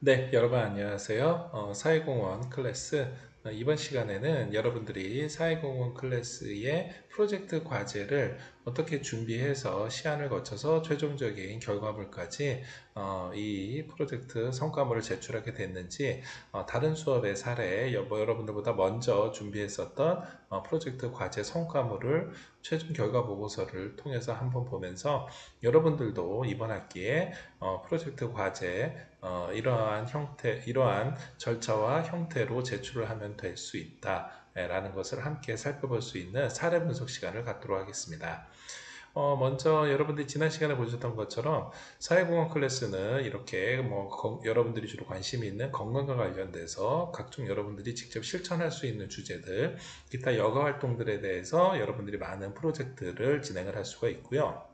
네, 여러분 안녕하세요. 사회공헌 클래스 이번 시간에는 여러분들이 사회공헌 클래스의 프로젝트 과제를 어떻게 준비해서 시안을 거쳐서 최종적인 결과물까지 이 프로젝트 성과물을 제출하게 됐는지 다른 수업의 사례, 여러분들보다 먼저 준비했었던 프로젝트 과제 성과물을 최종 결과 보고서를 통해서 한번 보면서 여러분들도 이번 학기에 프로젝트 과제 이러한 절차와 형태로 제출을 하면 될 수 있다. 라는 것을 함께 살펴볼 수 있는 사례 분석 시간을 갖도록 하겠습니다. 먼저 여러분들이 지난 시간에 보셨던 것처럼 사회공헌 클래스는 이렇게 여러분들이 주로 관심이 있는 건강과 관련돼서 각종 여러분들이 직접 실천할 수 있는 주제들, 기타 여가 활동들에 대해서 여러분들이 많은 프로젝트를 진행을 할 수가 있고요.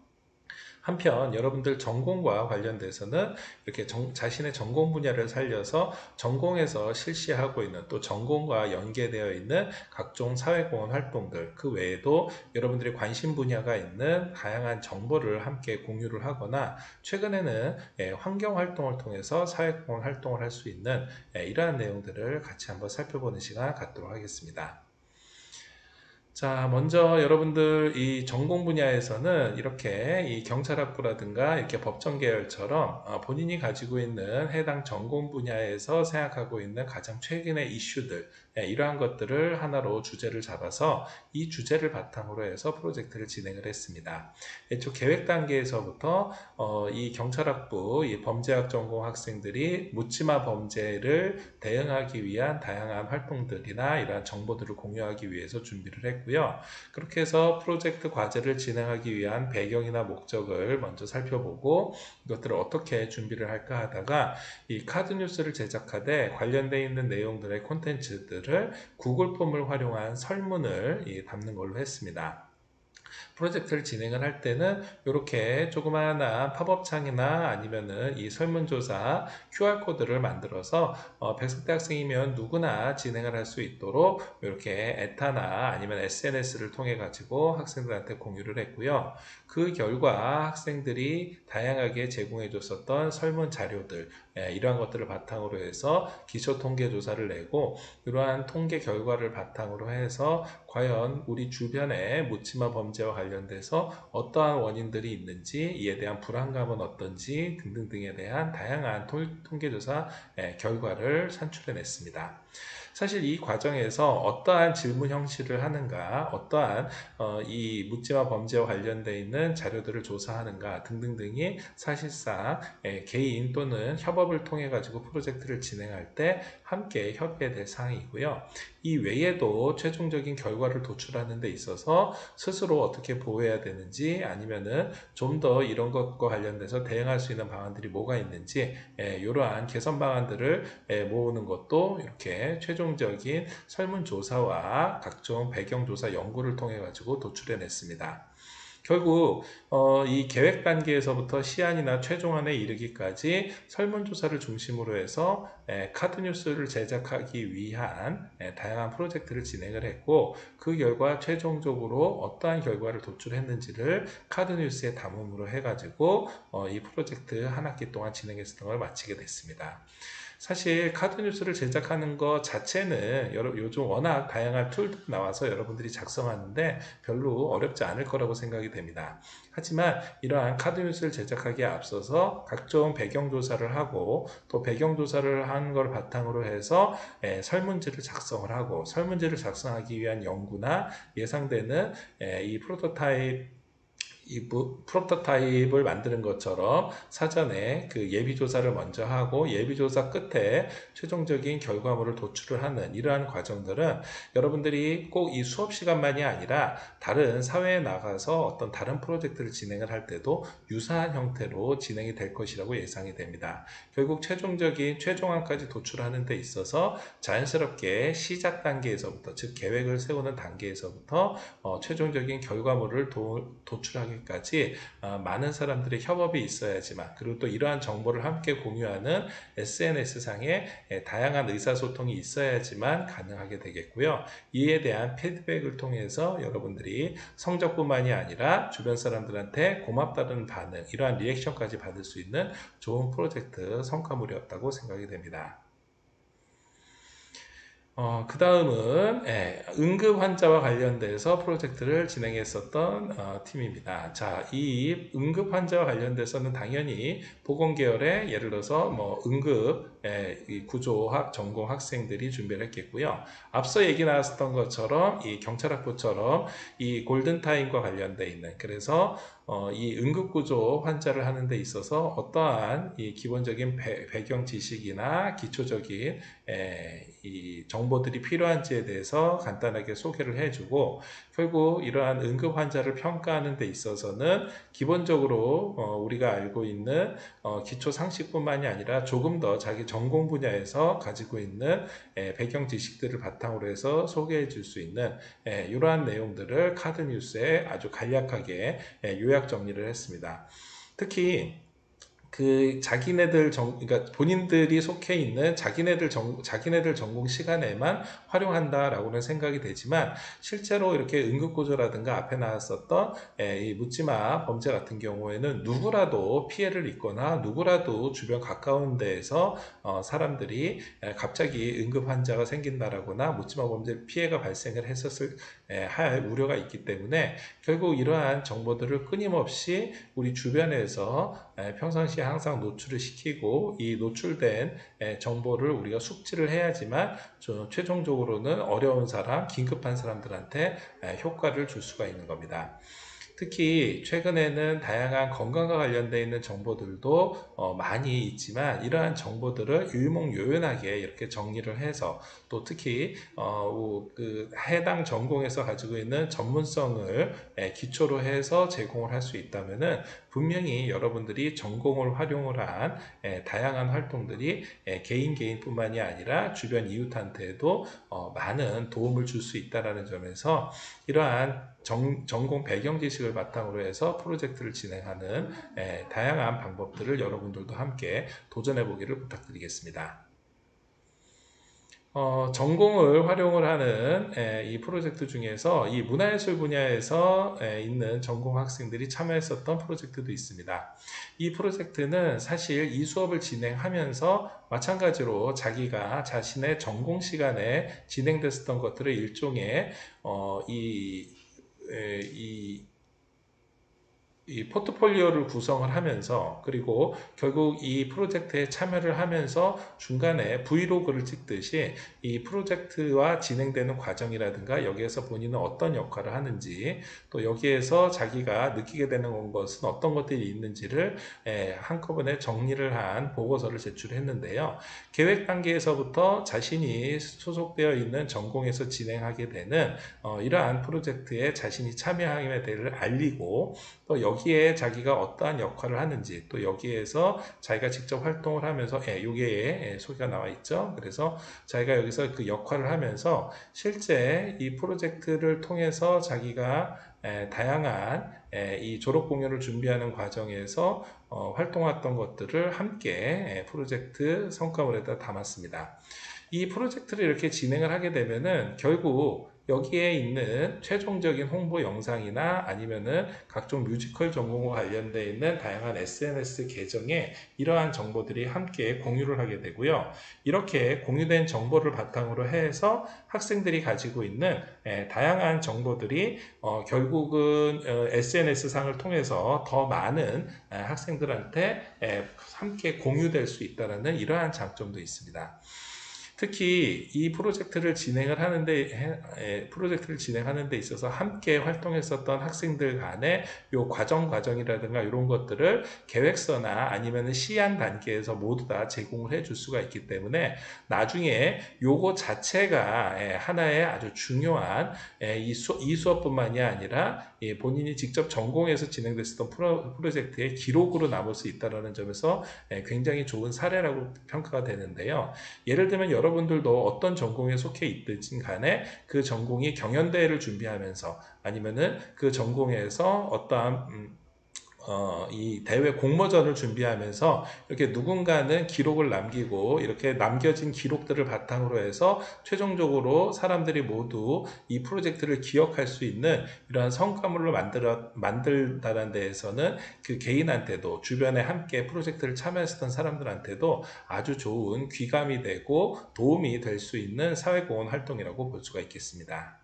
한편 여러분들 전공과 관련돼서는 이렇게 자신의 전공 분야를 살려서 전공에서 실시하고 있는 또 전공과 연계되어 있는 각종 사회공헌 활동들, 그 외에도 여러분들이 관심 분야가 있는 다양한 정보를 함께 공유를 하거나 최근에는 환경 활동을 통해서 사회공헌 활동을 할 수 있는 이러한 내용들을 같이 한번 살펴보는 시간 갖도록 하겠습니다. 자, 먼저 여러분들 이 전공 분야에서는 이렇게 이 경찰학부라든가 이렇게 법정 계열처럼 본인이 가지고 있는 해당 전공 분야에서 생각하고 있는 가장 최근의 이슈들, 이러한 것들을 하나로 주제를 잡아서 이 주제를 바탕으로 해서 프로젝트를 진행을 했습니다. 애초 계획 단계에서부터 이 경찰학부, 이 범죄학 전공 학생들이 묻지마 범죄를 대응하기 위한 다양한 활동들이나 이러한 정보들을 공유하기 위해서 준비를 했고요. 그렇게 해서 프로젝트 과제를 진행하기 위한 배경이나 목적을 먼저 살펴보고 이것들을 어떻게 준비를 할까 하다가 이 카드 뉴스를 제작하되 관련되어 있는 내용들의 콘텐츠들을 구글 폼을 활용한 설문을 담는 걸로 했습니다. 프로젝트를 진행을 할 때는 이렇게 조그마한 팝업창이나 아니면은 이 설문조사 QR코드를 만들어서 백석대 학생이면 누구나 진행을 할 수 있도록 이렇게 에타나 아니면 SNS를 통해 가지고 학생들한테 공유를 했고요. 그 결과 학생들이 다양하게 제공해 줬었던 설문 자료들, 이러한 것들을 바탕으로 해서 기초 통계 조사를 내고 이러한 통계 결과를 바탕으로 해서 과연 우리 주변에 묻지마 범죄와 관련돼서 어떠한 원인들이 있는지, 이에 대한 불안감은 어떤지 등등등에 대한 다양한 통계조사 결과를 산출해냈습니다. 사실 이 과정에서 어떠한 질문 형식을 하는가, 어떠한 이 묻지마 범죄와 관련되어 있는 자료들을 조사하는가 등등등이 사실상 개인 또는 협업을 통해 가지고 프로젝트를 진행할 때 함께 협의해야 될 사항이고요. 이 외에도 최종적인 결과를 도출하는 데 있어서 스스로 어떻게 보호해야 되는지 아니면은 좀 더 이런 것과 관련돼서 대응할 수 있는 방안들이 뭐가 있는지 이러한 개선 방안들을 모으는 것도 이렇게 최종적인 설문조사와 각종 배경조사 연구를 통해 가지고 도출해냈습니다. 결국 이 계획 단계에서부터 시안이나 최종안에 이르기까지 설문조사를 중심으로 해서 카드 뉴스를 제작하기 위한 다양한 프로젝트를 진행을 했고 그 결과 최종적으로 어떠한 결과를 도출했는지를 카드 뉴스에 담음으로 해가지고 이 프로젝트 한 학기 동안 진행했던 걸 마치게 됐습니다. 사실 카드 뉴스를 제작하는 것 자체는 요즘 워낙 다양한 툴들이 나와서 여러분들이 작성하는데 별로 어렵지 않을 거라고 생각이 됩니다. 하지만 이러한 카드 뉴스를 제작하기에 앞서서 각종 배경조사를 하고 또 배경조사를 한 걸 바탕으로 해서 설문지를 작성을 하고 설문지를 작성하기 위한 연구나 예상되는 이 프로토타입을 만드는 것처럼 사전에 그 예비조사를 먼저 하고 예비조사 끝에 최종적인 결과물을 도출을 하는 이러한 과정들은 여러분들이 꼭 이 수업 시간만이 아니라 다른 사회에 나가서 어떤 다른 프로젝트를 진행을 할 때도 유사한 형태로 진행이 될 것이라고 예상이 됩니다. 결국 최종적인 최종안까지 도출하는 데 있어서 자연스럽게 시작 단계에서부터 즉 계획을 세우는 단계에서부터 최종적인 결과물을 도출하기 신청하기까지 많은 사람들의 협업이 있어야지만, 그리고 또 이러한 정보를 함께 공유하는 SNS상에 다양한 의사소통이 있어야지만 가능하게 되겠고요. 이에 대한 피드백을 통해서 여러분들이 성적뿐만이 아니라 주변 사람들한테 고맙다는 반응, 이러한 리액션까지 받을 수 있는 좋은 프로젝트 성과물이었다고 생각이 됩니다. 그 다음은 응급 환자와 관련돼서 프로젝트를 진행했었던 팀입니다. 자, 이 응급 환자와 관련돼서는 당연히 보건계열의 예를 들어서 뭐 응급 이 구조학 전공 학생들이 준비를 했겠고요. 앞서 얘기 나왔었던 것처럼 이 경찰학부처럼 이 골든타임과 관련돼 있는, 그래서 이 응급구조 환자를 하는 데 있어서 어떠한 이 기본적인 배경 지식이나 기초적인 이 정보들이 필요한지에 대해서 간단하게 소개를 해주고, 결국 이러한 응급 환자를 평가하는 데 있어서는 기본적으로 우리가 알고 있는 기초 상식뿐만이 아니라 조금 더 자기 전공 분야에서 가지고 있는 배경 지식들을 바탕으로 해서 소개해 줄 수 있는 이러한 내용들을 카드뉴스에 아주 간략하게 요약 정리를 했습니다. 특히 그 그러니까 본인들이 속해 있는 자기네들 전공 시간에만 활용한다라고는 생각이 되지만, 실제로 이렇게 응급구조라든가 앞에 나왔었던 이 묻지마 범죄 같은 경우에는 누구라도 피해를 입거나 누구라도 주변 가까운 데에서 사람들이 갑자기 응급 환자가 생긴다라거나 묻지마 범죄 피해가 발생을 했었을 할 우려가 있기 때문에, 결국 이러한 정보들을 끊임없이 우리 주변에서 평상시에 항상 노출을 시키고, 이 노출된 정보를 우리가 숙지를 해야지만 최종적으로는 어려운 사람, 긴급한 사람들한테 효과를 줄 수가 있는 겁니다. 특히 최근에는 다양한 건강과 관련되어 있는 정보들도 많이 있지만, 이러한 정보들을 유용하게 이렇게 정리를 해서, 또 특히 그 해당 전공에서 가지고 있는 전문성을 기초로 해서 제공을 할 수 있다면은, 분명히 여러분들이 전공을 활용을 한 다양한 활동들이 개인뿐만이 아니라 주변 이웃한테도 많은 도움을 줄 수 있다는 점에서, 이러한 전공 배경 지식을 바탕으로 해서 프로젝트를 진행하는 다양한 방법들을 여러분들도 함께 도전해 보기를 부탁드리겠습니다. 전공을 활용을 하는 이 프로젝트 중에서 이 문화예술 분야에서 있는 전공 학생들이 참여했었던 프로젝트도 있습니다. 이 프로젝트는 사실 이 수업을 진행하면서 마찬가지로 자기가 자신의 전공 시간에 진행됐었던 것들을 일종의 이 포트폴리오를 구성을 하면서, 그리고 결국 이 프로젝트에 참여를 하면서 중간에 브이로그를 찍듯이 이 프로젝트와 진행되는 과정이라든가 여기에서 본인은 어떤 역할을 하는지, 또 여기에서 자기가 느끼게 되는 것은 어떤 것들이 있는지를 한꺼번에 정리를 한 보고서를 제출했는데요. 계획 단계에서부터 자신이 소속되어 있는 전공에서 진행하게 되는 이러한 프로젝트에 자신이 참여함에 대해 알리고, 또 여기에 자기가 어떠한 역할을 하는지, 또 여기에서 자기가 직접 활동을 하면서 여기에 소개가 나와 있죠. 그래서 자기가 여기서 그 역할을 하면서 실제 이 프로젝트를 통해서 자기가 다양한 이 졸업 공연을 준비하는 과정에서 활동했던 것들을 함께 프로젝트 성과물에다 담았습니다. 이 프로젝트를 이렇게 진행을 하게 되면은 결국 여기에 있는 최종적인 홍보 영상이나 아니면은 각종 뮤지컬 전공과 관련되어 있는 다양한 SNS 계정에 이러한 정보들이 함께 공유를 하게 되고요. 이렇게 공유된 정보를 바탕으로 해서 학생들이 가지고 있는 다양한 정보들이 결국은 SNS상을 통해서 더 많은 학생들한테 함께 공유될 수 있다는 이러한 장점도 있습니다. 특히 이 프로젝트를 진행을 하는 데 있어서 함께 활동했었던 학생들 간의 요 과정이라든가 이런 것들을 계획서나 아니면 시안 단계에서 모두 다 제공을 해줄 수가 있기 때문에, 나중에 요거 자체가 하나의 아주 중요한 이 수업뿐만이 아니라 본인이 직접 전공해서 진행됐었던 프로젝트의 기록으로 남을 수 있다는 점에서 굉장히 좋은 사례라고 평가가 되는데요. 예를 들면 여러분들도 어떤 전공에 속해 있든지 간에 그 전공이 경연대회를 준비하면서 아니면은 그 전공에서 어떠한 이 대회 공모전을 준비하면서 이렇게 누군가는 기록을 남기고 이렇게 남겨진 기록들을 바탕으로 해서 최종적으로 사람들이 모두 이 프로젝트를 기억할 수 있는 이러한 성과물을 만들다는 데에서는 그 개인한테도 주변에 함께 프로젝트를 참여했었던 사람들한테도 아주 좋은 귀감이 되고 도움이 될 수 있는 사회공헌 활동이라고 볼 수가 있겠습니다.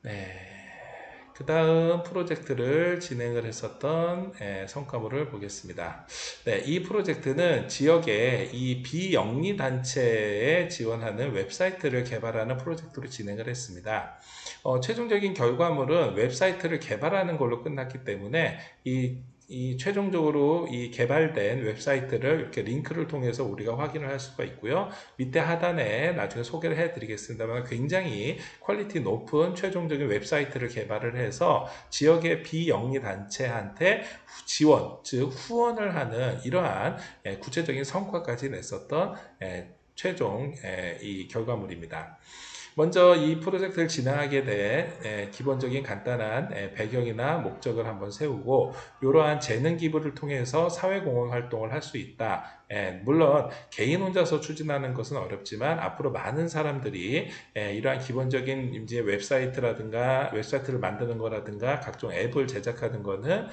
네. 그 다음 프로젝트를 진행을 했었던 성과물을 보겠습니다. 네, 이 프로젝트는 지역의 이 비영리 단체에 지원하는 웹사이트를 개발하는 프로젝트로 진행을 했습니다. 최종적인 결과물은 웹사이트를 개발하는 걸로 끝났기 때문에 이 최종적으로 이 개발된 웹사이트를 이렇게 링크를 통해서 우리가 확인을 할 수가 있고요. 밑에 하단에 나중에 소개를 해드리겠습니다만 굉장히 퀄리티 높은 최종적인 웹사이트를 개발을 해서 지역의 비영리 단체한테 지원, 즉 후원을 하는 이러한 구체적인 성과까지 냈었던 최종 이 결과물입니다. 먼저 이 프로젝트를 진행하게 된 기본적인 간단한 배경이나 목적을 한번 세우고 이러한 재능 기부를 통해서 사회공헌 활동을 할 수 있다. 물론 개인 혼자서 추진하는 것은 어렵지만 앞으로 많은 사람들이 이러한 기본적인 이제 웹사이트라든가 웹사이트를 만드는 거라든가 각종 앱을 제작하는 거는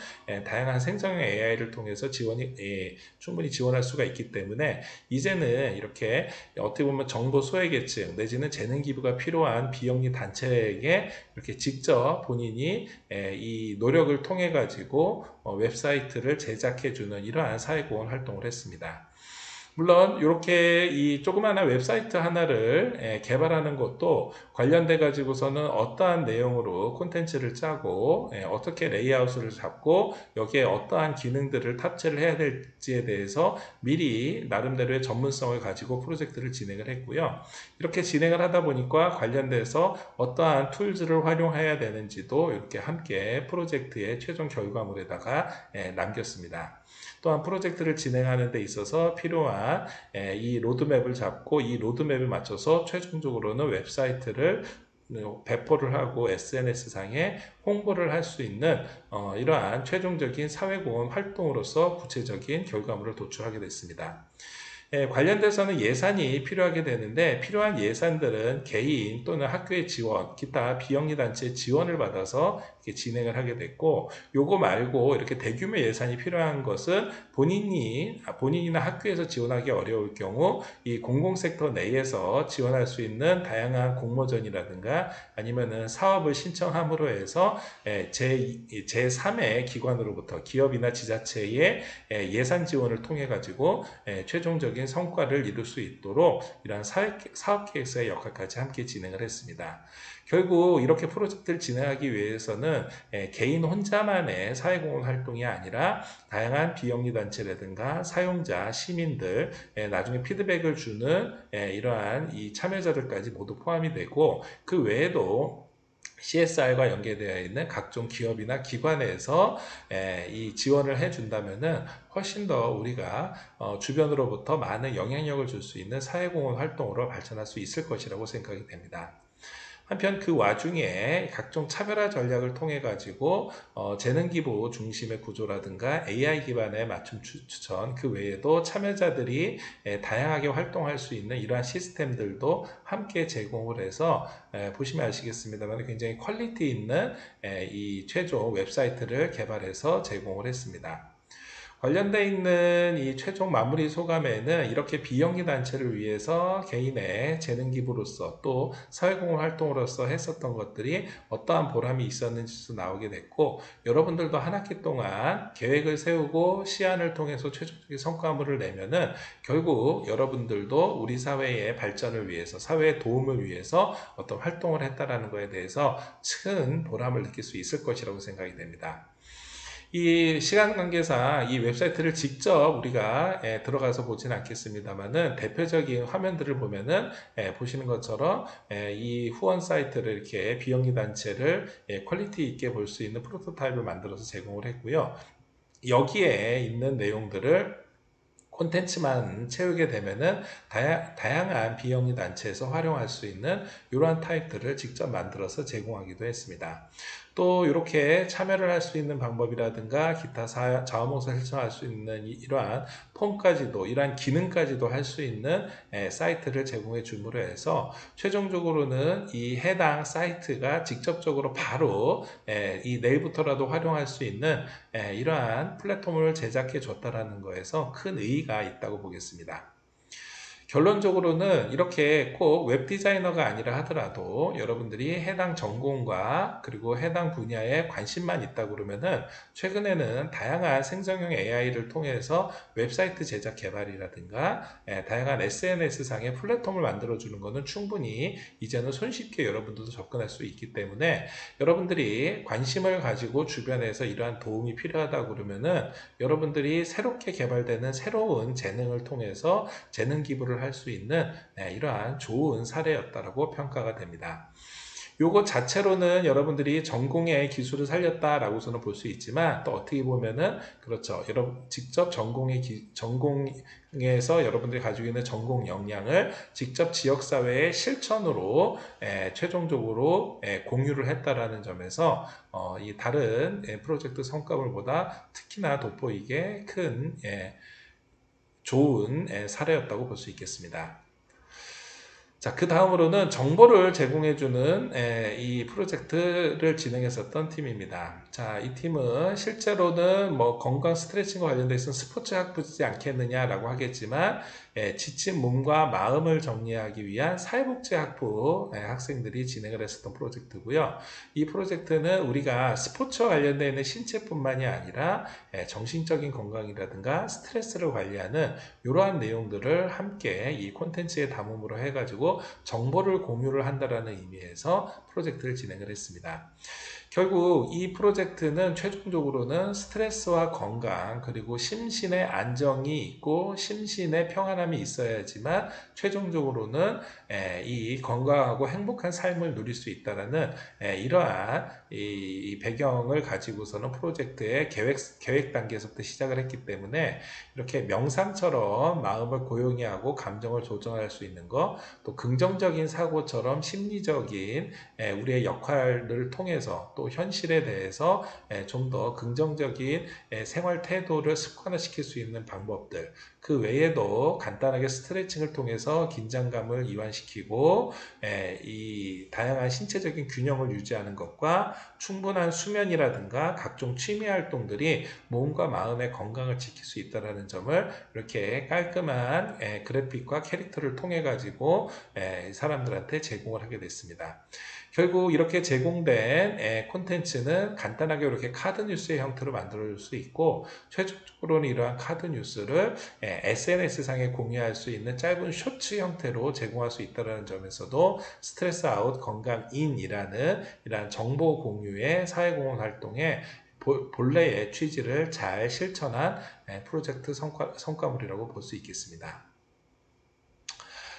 다양한 생성형 AI를 통해서 충분히 지원할 수가 있기 때문에 이제는 이렇게 어떻게 보면 정보 소외계층 내지는 재능 기부가 필요한 비영리 단체에게 이렇게 직접 본인이 이 노력을 통해 가지고 웹사이트를 제작해 주는 이러한 사회공헌 활동을 했습니다. 물론 이렇게 이 조그마한 웹사이트 하나를 개발하는 것도 관련돼 가지고서는 어떠한 내용으로 콘텐츠를 짜고 어떻게 레이아웃을 잡고 여기에 어떠한 기능들을 탑재를 해야 될지에 대해서 미리 나름대로의 전문성을 가지고 프로젝트를 진행을 했고요. 이렇게 진행을 하다 보니까 관련돼서 어떠한 툴즈를 활용해야 되는지도 이렇게 함께 프로젝트의 최종 결과물에다가 남겼습니다. 또한 프로젝트를 진행하는 데 있어서 필요한 이 로드맵을 잡고 이 로드맵에 맞춰서 최종적으로는 웹사이트를 배포를 하고 SNS상에 홍보를 할 수 있는 이러한 최종적인 사회공헌 활동으로서 구체적인 결과물을 도출하게 됐습니다. 관련돼서는 예산이 필요하게 되는데 필요한 예산들은 개인 또는 학교의 지원, 기타 비영리 단체의 지원을 받아서 이렇게 진행을 하게 됐고 요거 말고 이렇게 대규모 예산이 필요한 것은 본인이나 학교에서 지원하기 어려울 경우 이 공공섹터 내에서 지원할 수 있는 다양한 공모전이라든가 아니면은 사업을 신청함으로 해서 제3의 기관으로부터 기업이나 지자체의 예산 지원을 통해 가지고 최종적인 성과를 이룰 수 있도록 이러한 사업계획서의 역할까지 함께 진행을 했습니다. 결국 이렇게 프로젝트를 진행하기 위해서는 개인 혼자만의 사회공헌 활동이 아니라 다양한 비영리 단체라든가 사용자, 시민들, 나중에 피드백을 주는 이러한 이 참여자들까지 모두 포함이 되고 그 외에도 CSR과 연계되어 있는 각종 기업이나 기관에서 이 지원을 해준다면은 훨씬 더 우리가 주변으로부터 많은 영향력을 줄 수 있는 사회공헌 활동으로 발전할 수 있을 것이라고 생각이 됩니다. 한편 그 와중에 각종 차별화 전략을 통해 가지고 재능 기부 중심의 구조라든가 AI 기반의 맞춤 추천 그 외에도 참여자들이 다양하게 활동할 수 있는 이러한 시스템들도 함께 제공을 해서 보시면 아시겠습니다만 굉장히 퀄리티 있는 이 최종 웹사이트를 개발해서 제공을 했습니다. 관련되어 있는 이 최종 마무리 소감에는 이렇게 비영리 단체를 위해서 개인의 재능 기부로서 또 사회공헌 활동으로서 했었던 것들이 어떠한 보람이 있었는지도 나오게 됐고 여러분들도 한 학기 동안 계획을 세우고 시안을 통해서 최종적인 성과물을 내면은 결국 여러분들도 우리 사회의 발전을 위해서 사회의 도움을 위해서 어떤 활동을 했다라는 것에 대해서 큰 보람을 느낄 수 있을 것이라고 생각이 됩니다. 이 시간 관계상 이 웹사이트를 직접 우리가 들어가서 보지는 않겠습니다만은 대표적인 화면들을 보면은 보시는 것처럼 이 후원 사이트를 이렇게 비영리 단체를 퀄리티 있게 볼 수 있는 프로토타입을 만들어서 제공을 했고요. 여기에 있는 내용들을 콘텐츠만 채우게 되면은 다양한 비영리 단체에서 활용할 수 있는 이러한 타입들을 직접 만들어서 제공하기도 했습니다. 또 이렇게 참여를 할 수 있는 방법이라든가 기타 자원봉사 신청할 수 있는 이러한 폼까지도 이러한 기능까지도 할 수 있는 사이트를 제공해 줌으로 해서 최종적으로는 이 해당 사이트가 직접적으로 바로 이 내일부터라도 활용할 수 있는 이러한 플랫폼을 제작해 줬다라는 거에서 큰 의의가 있다고 보겠습니다. 결론적으로는 이렇게 꼭 웹 디자이너가 아니라 하더라도 여러분들이 해당 전공과 그리고 해당 분야에 관심만 있다 그러면은 최근에는 다양한 생성형 AI를 통해서 웹사이트 제작 개발이라든가 다양한 SNS 상의 플랫폼을 만들어 주는 것은 충분히 이제는 손쉽게 여러분들도 접근할 수 있기 때문에 여러분들이 관심을 가지고 주변에서 이러한 도움이 필요하다 그러면은 여러분들이 새롭게 개발되는 새로운 재능을 통해서 재능 기부를 할 수 있는 이러한 좋은 사례였다라고 평가가 됩니다. 요거 자체로는 여러분들이 전공의 기술을 살렸다라고서는 볼 수 있지만 또 어떻게 보면은 그렇죠. 여러분 직접 전공에서 여러분들이 가지고 있는 전공 역량을 직접 지역사회의 실천으로 최종적으로 공유를 했다라는 점에서 이 다른 프로젝트 성과물보다 특히나 돋보이게 큰 좋은 사례였다고 볼 수 있겠습니다. 자, 그 다음으로는 정보를 제공해주는 이 프로젝트를 진행했었던 팀입니다. 자, 이 팀은 실제로는 뭐 건강 스트레칭과 관련돼 있어서 스포츠 학부지 않겠느냐라고 하겠지만 지친 몸과 마음을 정리하기 위한 사회복지학부 학생들이 진행을 했었던 프로젝트고요. 이 프로젝트는 우리가 스포츠와 관련되어 있는 신체뿐만이 아니라 정신적인 건강이라든가 스트레스를 관리하는 이러한 내용들을 함께 이 콘텐츠에 담음으로 해가지고 정보를 공유를 한다라는 의미에서 프로젝트를 진행을 했습니다. 결국 이 프로젝트는 최종적으로는 스트레스와 건강 그리고 심신의 안정이 있고 심신의 평안함이 있어야지만 최종적으로는 이 건강하고 행복한 삶을 누릴 수 있다는 이러한 이 배경을 가지고서는 프로젝트의 계획 단계에서부터 시작을 했기 때문에 이렇게 명상처럼 마음을 고요히 하고 감정을 조정할 수 있는 것, 또 긍정적인 사고처럼 심리적인 우리의 역할을 통해서 또 현실에 대해서 좀 더 긍정적인 생활 태도를 습관화시킬 수 있는 방법들, 그 외에도 간단하게 스트레칭을 통해서 긴장감을 이완시키고 이 다양한 신체적인 균형을 유지하는 것과 충분한 수면이라든가 각종 취미 활동들이 몸과 마음의 건강을 지킬 수 있다는 점을 이렇게 깔끔한 그래픽과 캐릭터를 통해 가지고 사람들한테 제공을 하게 됐습니다. 결국 이렇게 제공된 콘텐츠는 간단하게 이렇게 카드 뉴스의 형태로 만들 수 있고 최종적으로는 이러한 카드 뉴스를 SNS상에 공유할 수 있는 짧은 쇼츠 형태로 제공할 수 있다는 점에서도 스트레스 아웃 건강 인이라는 이러한 정보 공유의 사회공헌 활동에 본래의 취지를 잘 실천한 프로젝트 성과물이라고 볼 수 있겠습니다.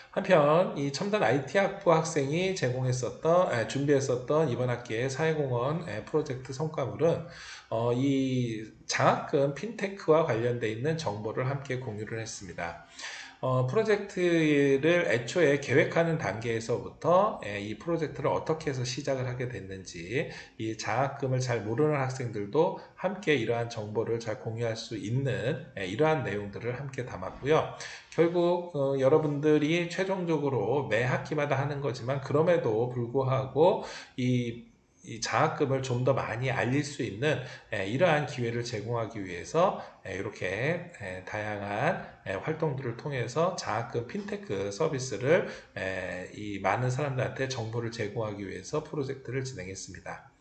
한편 이 첨단 IT 학부 학생이 준비했었던 이번 학기의 사회공헌 프로젝트 성과물은 이 장학금 핀테크와 관련되어 있는 정보를 함께 공유를 했습니다. 프로젝트를 애초에 계획하는 단계에서부터 이 프로젝트를 어떻게 해서 시작을 하게 됐는지 이 장학금을 잘 모르는 학생들도 함께 이러한 정보를 잘 공유할 수 있는 이러한 내용들을 함께 담았고요. 결국 여러분들이 최종적으로 매 학기마다 하는 거지만 그럼에도 불구하고 이 장학금을 좀 더 많이 알릴 수 있는 이러한 기회를 제공하기 위해서 이렇게 다양한 활동들을 통해서 장학금 핀테크 서비스를 이 많은 사람들한테 정보를 제공하기 위해서 프로젝트를 진행했습니다.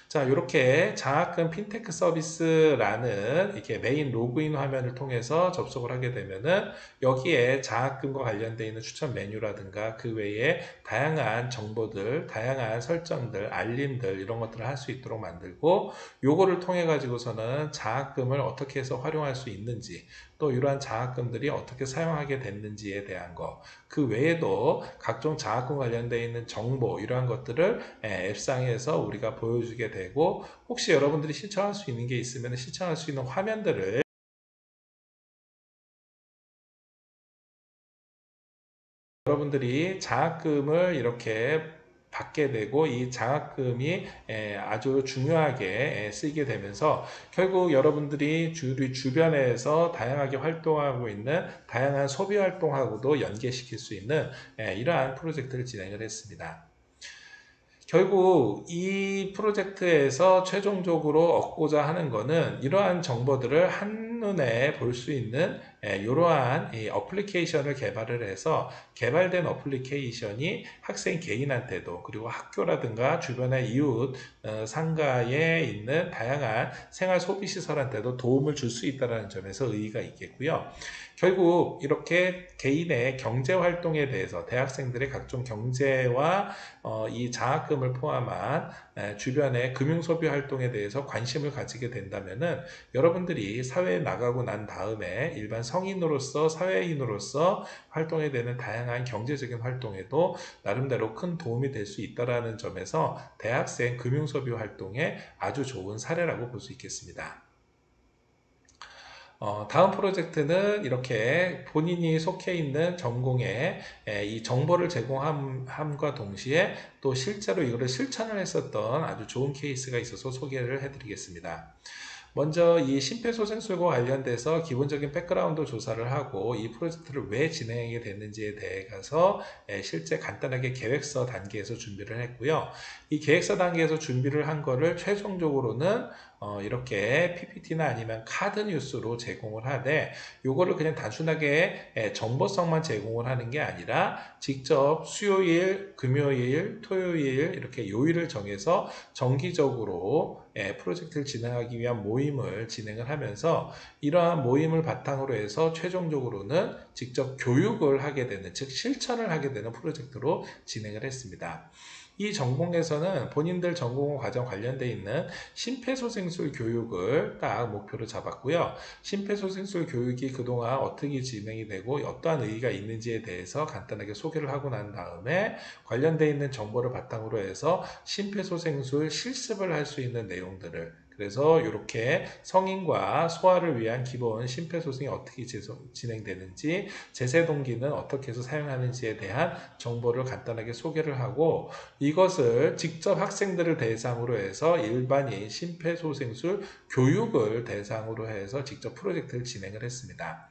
자, 이렇게 장학금 핀테크 서비스라는 이렇게 메인 로그인 화면을 통해서 접속을 하게 되면은 여기에 장학금과 관련되어 있는 추천 메뉴라든가 그 외에 다양한 정보들, 다양한 설정들, 알림들 이런 것들을 할 수 있도록 만들고 요거를 통해 가지고서는 장학금을 어떻게 해서 활용할 수 있는지 또 이러한 장학금들이 어떻게 사용하게 됐는지에 대한 거, 그 외에도 각종 장학금 관련되어 있는 정보 이러한 것들을 앱상에서 우리가 보여주게 되고 혹시 여러분들이 신청할 수 있는 게 있으면 신청할 수 있는 화면들을 여러분들이 장학금을 이렇게 받게 되고 이 장학금이 아주 중요하게 쓰이게 되면서 결국 여러분들이 주변에서 다양하게 활동하고 있는 다양한 소비 활동하고도 연계시킬 수 있는 이러한 프로젝트를 진행을 했습니다. 결국 이 프로젝트에서 최종적으로 얻고자 하는 것은 이러한 정보들을 한눈에 볼 수 있는 이러한 어플리케이션을 개발을 해서 개발된 어플리케이션이 학생 개인한테도 그리고 학교라든가 주변의 이웃 상가에 있는 다양한 생활 소비 시설한테도 도움을 줄 수 있다는 점에서 의의가 있겠고요. 결국 이렇게 개인의 경제 활동에 대해서 대학생들의 각종 경제와 이 장학금을 포함한 주변의 금융소비 활동에 대해서 관심을 가지게 된다면은 여러분들이 사회에 나가고 난 다음에 일반 성인으로서 사회인으로서 활동에 되는 다양한 경제적인 활동에도 나름대로 큰 도움이 될 수 있다는 점에서 대학생 금융소비 활동에 아주 좋은 사례라고 볼 수 있겠습니다. 다음 프로젝트는 이렇게 본인이 속해 있는 전공에 이 정보를 제공함과 동시에 또 실제로 이거를 실천을 했었던 아주 좋은 케이스가 있어서 소개를 해드리겠습니다. 먼저 이 심폐소생술과 관련돼서 기본적인 백그라운드 조사를 하고 이 프로젝트를 왜 진행하게 됐는지에 대해서 실제 간단하게 계획서 단계에서 준비를 했고요. 이 계획서 단계에서 준비를 한 거를 최종적으로는 이렇게 PPT나 아니면 카드 뉴스로 제공을 하되 요거를 그냥 단순하게 정보성만 제공을 하는 게 아니라 직접 수요일, 금요일, 토요일 이렇게 요일을 정해서 정기적으로 프로젝트를 진행하기 위한 모임을 진행을 하면서 이러한 모임을 바탕으로 해서 최종적으로는 직접 교육을 하게 되는, 즉 실천을 하게 되는 프로젝트로 진행을 했습니다. 이 전공에서는 본인들 전공 과정 관련되어 있는 심폐소생술 교육을 딱 목표로 잡았고요. 심폐소생술 교육이 그동안 어떻게 진행이 되고 어떠한 의의가 있는지에 대해서 간단하게 소개를 하고 난 다음에 관련되어 있는 정보를 바탕으로 해서 심폐소생술 실습을 할 수 있는 내용들을 그래서 이렇게 성인과 소아를 위한 기본 심폐소생이 어떻게 진행되는지 제세동기는 어떻게 해서 사용하는지에 대한 정보를 간단하게 소개를 하고 이것을 직접 학생들을 대상으로 해서 일반인 심폐소생술 교육을 대상으로 해서 직접 프로젝트를 진행을 했습니다.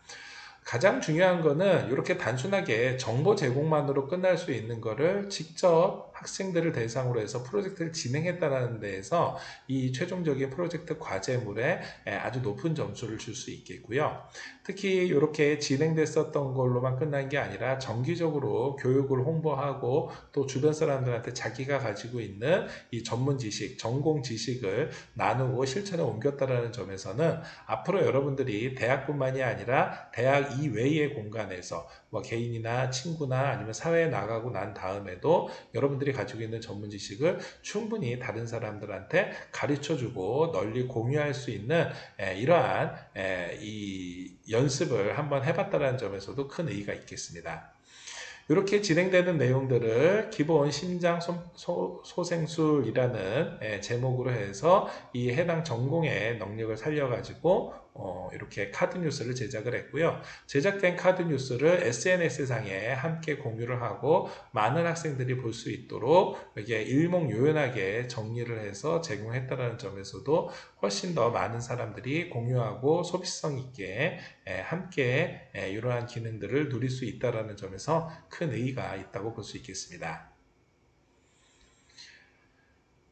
가장 중요한 거는 이렇게 단순하게 정보 제공만으로 끝날 수 있는 거를 직접 학생들을 대상으로 해서 프로젝트를 진행했다는 데에서 이 최종적인 프로젝트 과제물에 아주 높은 점수를 줄 수 있겠고요. 특히 이렇게 진행됐었던 걸로만 끝난 게 아니라 정기적으로 교육을 홍보하고 또 주변 사람들한테 자기가 가지고 있는 이 전문 지식, 전공 지식을 나누고 실천에 옮겼다는 점에서는 앞으로 여러분들이 대학뿐만이 아니라 대학 이외의 공간에서 뭐 개인이나 친구나 아니면 사회에 나가고 난 다음에도 여러분들이 가지고 있는 전문 지식을 충분히 다른 사람들한테 가르쳐주고 널리 공유할 수 있는 이러한 이 연습을 한번 해봤다는 점에서도 큰 의의가 있겠습니다. 이렇게 진행되는 내용들을 기본 심장 소생술이라는 제목으로 해서 이 해당 전공의 능력을 살려가지고 이렇게 카드 뉴스를 제작을 했고요. 제작된 카드 뉴스를 SNS상에 함께 공유를 하고 많은 학생들이 볼 수 있도록 이게 일목요연하게 정리를 해서 제공했다는 점에서도 훨씬 더 많은 사람들이 공유하고 소비성 있게 함께 이러한 기능들을 누릴 수 있다는 점에서 큰 의의가 있다고 볼 수 있겠습니다.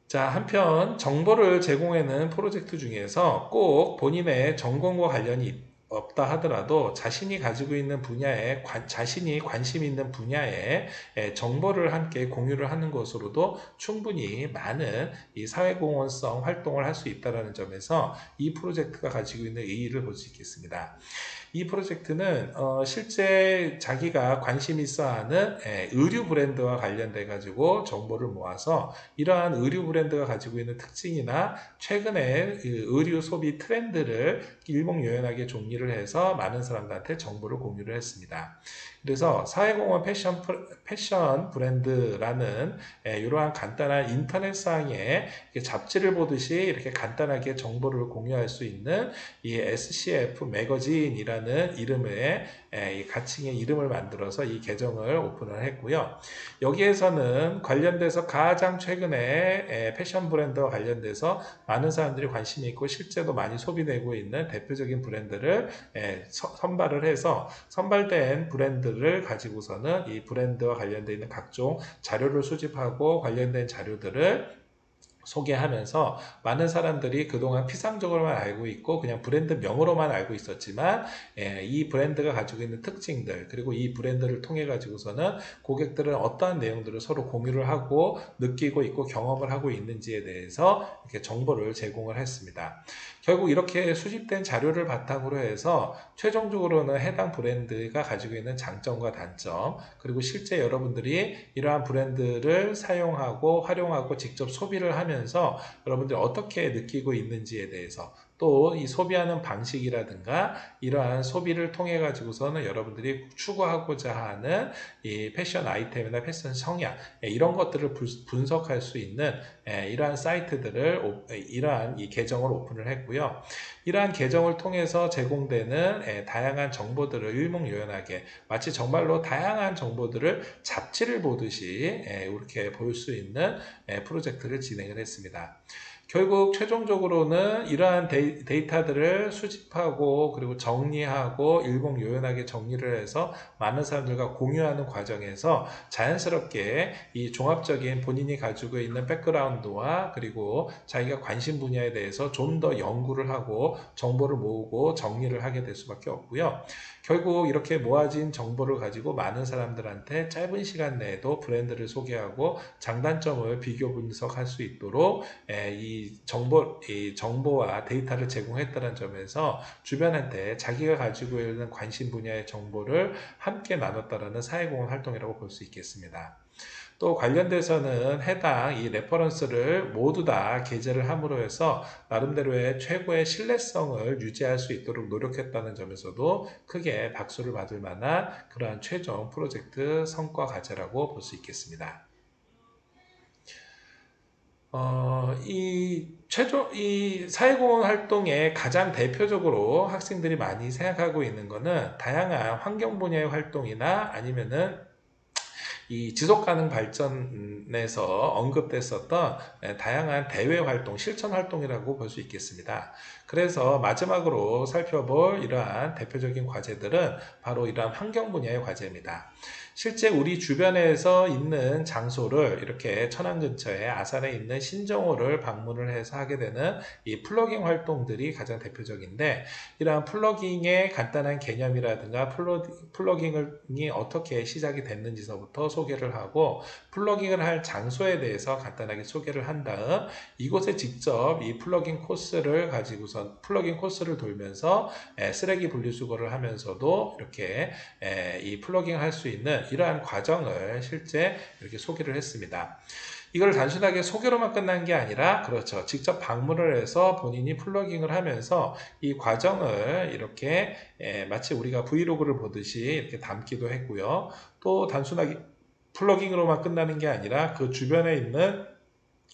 자, 한편 정보를 제공하는 프로젝트 중에서 꼭 본인의 전공과 관련이 없다 하더라도 자신이 가지고 있는 분야에 자신이 관심 있는 분야에 정보를 함께 공유를 하는 것으로도 충분히 많은 이 사회공헌성 활동을 할 수 있다는 점에서 이 프로젝트가 가지고 있는 의의를 볼 수 있겠습니다. 이 프로젝트는 실제 자기가 관심 있어 하는 의류 브랜드와 관련돼 가지고 정보를 모아서 이러한 의류 브랜드가 가지고 있는 특징이나 최근의 의류 소비 트렌드를 일목요연하게 정리를 해서 많은 사람들한테 정보를 공유를 했습니다. 그래서 사회공헌 패션 브랜드라는 이러한 간단한 인터넷상에 잡지를 보듯이 이렇게 간단하게 정보를 공유할 수 있는 이 SCF 매거진이라는 관리라는 이름의 이 가칭의 이름을 만들어서 이 계정을 오픈을 했고요. 여기에서는 관련돼서 가장 최근에 패션 브랜드와 관련돼서 많은 사람들이 관심이 있고 실제로 많이 소비되고 있는 대표적인 브랜드를 선발을 해서 선발된 브랜드를 가지고서는 이 브랜드와 관련되어 있는 각종 자료를 수집하고 관련된 자료들을 소개하면서 많은 사람들이 그동안 피상적으로만 알고 있고 그냥 브랜드 명으로만 알고 있었지만 이 브랜드가 가지고 있는 특징들 그리고 이 브랜드를 통해 가지고서는 고객들은 어떠한 내용들을 서로 공유를 하고 느끼고 있고 경험을 하고 있는지에 대해서 이렇게 정보를 제공을 했습니다. 결국 이렇게 수집된 자료를 바탕으로 해서 최종적으로는 해당 브랜드가 가지고 있는 장점과 단점 그리고 실제 여러분들이 이러한 브랜드를 사용하고 활용하고 직접 소비를 하면서 여러분들이 어떻게 느끼고 있는지에 대해서 또 이 소비하는 방식이라든가 이러한 소비를 통해 가지고서는 여러분들이 추구하고자 하는 이 패션 아이템이나 패션 성향 이런 것들을 분석할 수 있는 이러한 사이트들을 이러한 이 계정을 오픈을 했고요. 이러한 계정을 통해서 제공되는 다양한 정보들을 일목요연하게 마치 정말로 다양한 정보들을 잡지를 보듯이 이렇게 볼 수 있는 프로젝트를 진행을 했습니다. 결국 최종적으로는 이러한 데이터들을 수집하고 그리고 정리하고 일목요연하게 정리를 해서 많은 사람들과 공유하는 과정에서 자연스럽게 이 종합적인 본인이 가지고 있는 백그라운드와 그리고 자기가 관심 분야에 대해서 좀 더 연구를 하고 정보를 모으고 정리를 하게 될 수밖에 없고요. 결국 이렇게 모아진 정보를 가지고 많은 사람들한테 짧은 시간 내에도 브랜드를 소개하고 장단점을 비교 분석할 수 있도록 이 정보와 데이터를 제공했다는 점에서 주변한테 자기가 가지고 있는 관심 분야의 정보를 함께 나눴다라는 사회공헌 활동이라고 볼 수 있겠습니다. 또 관련돼서는 해당 이 레퍼런스를 모두 다 게재를 함으로 해서 나름대로의 최고의 신뢰성을 유지할 수 있도록 노력했다는 점에서도 크게 박수를 받을 만한 그러한 최종 프로젝트 성과 과제라고 볼 수 있겠습니다. 이 사회공헌 활동에 가장 대표적으로 학생들이 많이 생각하고 있는 것은 다양한 환경 분야의 활동이나 아니면은 이 지속가능 발전에서 언급됐었던 다양한 대외 활동, 실천 활동이라고 볼 수 있겠습니다. 그래서 마지막으로 살펴볼 이러한 대표적인 과제들은 바로 이러한 환경 분야의 과제입니다. 실제 우리 주변에서 있는 장소를 이렇게 천안 근처에 아산에 있는 신정호를 방문을 해서 하게 되는 이 플러깅 활동들이 가장 대표적인데 이러한 플러깅의 간단한 개념이라든가 플러깅이 어떻게 시작이 됐는지서부터 소개를 하고 플러깅을 할 장소에 대해서 간단하게 소개를 한 다음 이곳에 직접 이 플러깅 코스를 가지고선 플러깅 코스를 돌면서 쓰레기 분리수거를 하면서도 이렇게 이 플러깅 할 수 있는 이러한 과정을 실제 이렇게 소개를 했습니다. 이걸 단순하게 소개로만 끝난 게 아니라 그렇죠. 직접 방문을 해서 본인이 플러깅을 하면서 이 과정을 이렇게 마치 우리가 브이로그를 보듯이 이렇게 담기도 했고요. 또 단순하게 플러깅으로만 끝나는 게 아니라 그 주변에 있는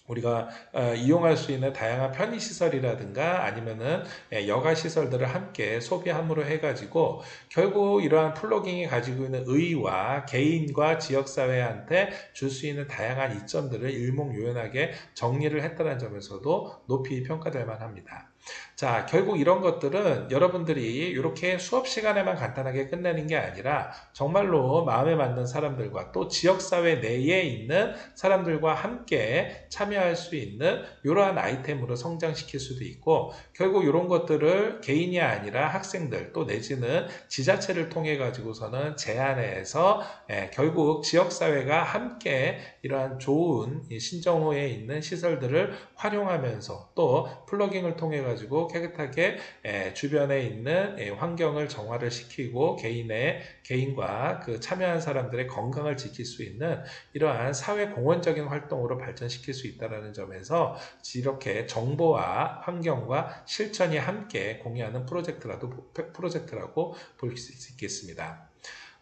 우리가 이용할 수 있는 다양한 편의시설이라든가 아니면은 여가시설들을 함께 소비함으로 해가지고 결국 이러한 플러깅이 가지고 있는 의의와 개인과 지역사회한테 줄 수 있는 다양한 이점들을 일목요연하게 정리를 했다는 점에서도 높이 평가될 만합니다. 자, 결국 이런 것들은 여러분들이 이렇게 수업 시간에만 간단하게 끝내는 게 아니라 정말로 마음에 맞는 사람들과 또 지역사회 내에 있는 사람들과 함께 참여할 수 있는 이러한 아이템으로 성장시킬 수도 있고 결국 이런 것들을 개인이 아니라 학생들 또 내지는 지자체를 통해 가지고서는 제안해서 결국 지역사회가 함께 이러한 좋은 신정호에 있는 시설들을 활용하면서 또 플러깅을 통해 가지고 깨끗하게 주변에 있는 환경을 정화를 시키고 개인과 그 참여한 사람들의 건강을 지킬 수 있는 이러한 사회 공헌적인 활동으로 발전시킬 수 있다는 점에서 이렇게 정보와 환경과 실천이 함께 공유하는 프로젝트라고 볼 수 있겠습니다.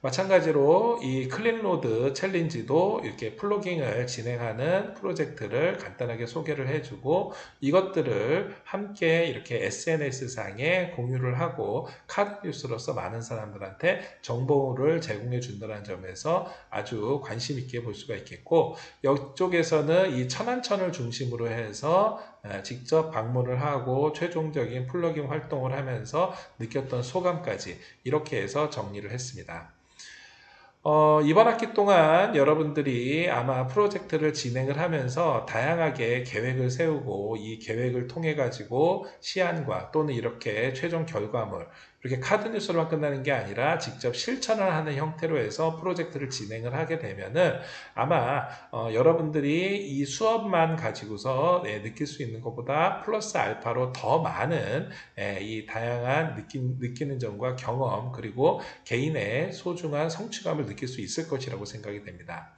마찬가지로 이 클린로드 챌린지도 이렇게 플로깅을 진행하는 프로젝트를 간단하게 소개를 해주고 이것들을 함께 이렇게 SNS상에 공유를 하고 카드뉴스로서 많은 사람들한테 정보를 제공해 준다는 점에서 아주 관심 있게 볼 수가 있겠고 이쪽에서는 이 천안천을 중심으로 해서 직접 방문을 하고 최종적인 플러깅 활동을 하면서 느꼈던 소감까지 이렇게 해서 정리를 했습니다. 이번 학기 동안 여러분들이 아마 프로젝트를 진행을 하면서 다양하게 계획을 세우고 이 계획을 통해 가지고 시안과 또는 이렇게 최종 결과물 이렇게 카드 뉴스로만 끝나는 게 아니라 직접 실천을 하는 형태로 해서 프로젝트를 진행을 하게 되면은 아마 여러분들이 이 수업만 가지고서 느낄 수 있는 것보다 플러스 알파로 더 많은 이 다양한 느끼는 점과 경험 그리고 개인의 소중한 성취감을 느낄 수 있을 것이라고 생각이 됩니다.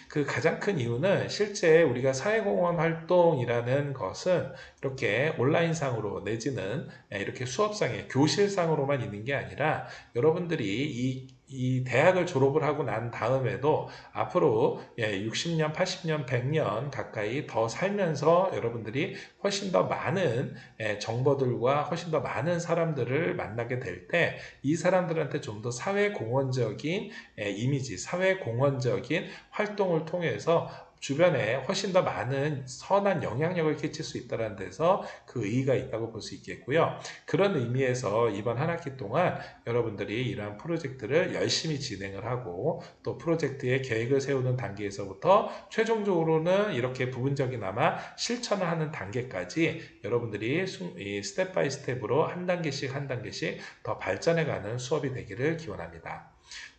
그 가장 큰 이유는 실제 우리가 사회공헌 활동이라는 것은 이렇게 온라인상으로 내지는 이렇게 수업상에 교실상으로만 있는 게 아니라 여러분들이 이 대학을 졸업을 하고 난 다음에도 앞으로 60년, 80년, 100년 가까이 더 살면서 여러분들이 훨씬 더 많은 정보들과 훨씬 더 많은 사람들을 만나게 될 때 이 사람들한테 좀 더 사회공헌적인 이미지, 사회공헌적인 활동을 통해서 주변에 훨씬 더 많은 선한 영향력을 끼칠 수 있다는 데서 그 의의가 있다고 볼 수 있겠고요. 그런 의미에서 이번 한 학기 동안 여러분들이 이러한 프로젝트를 열심히 진행을 하고 또 프로젝트의 계획을 세우는 단계에서부터 최종적으로는 이렇게 부분적이나마 실천을 하는 단계까지 여러분들이 스텝 바이 스텝으로 한 단계씩 한 단계씩 더 발전해가는 수업이 되기를 기원합니다.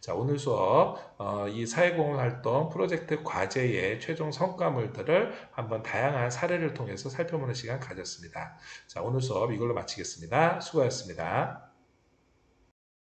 자, 오늘 수업 이 사회공헌 활동 프로젝트 과제의 최종 성과물들을 한번 다양한 사례를 통해서 살펴보는 시간 가졌습니다. 자, 오늘 수업 이걸로 마치겠습니다. 수고하셨습니다.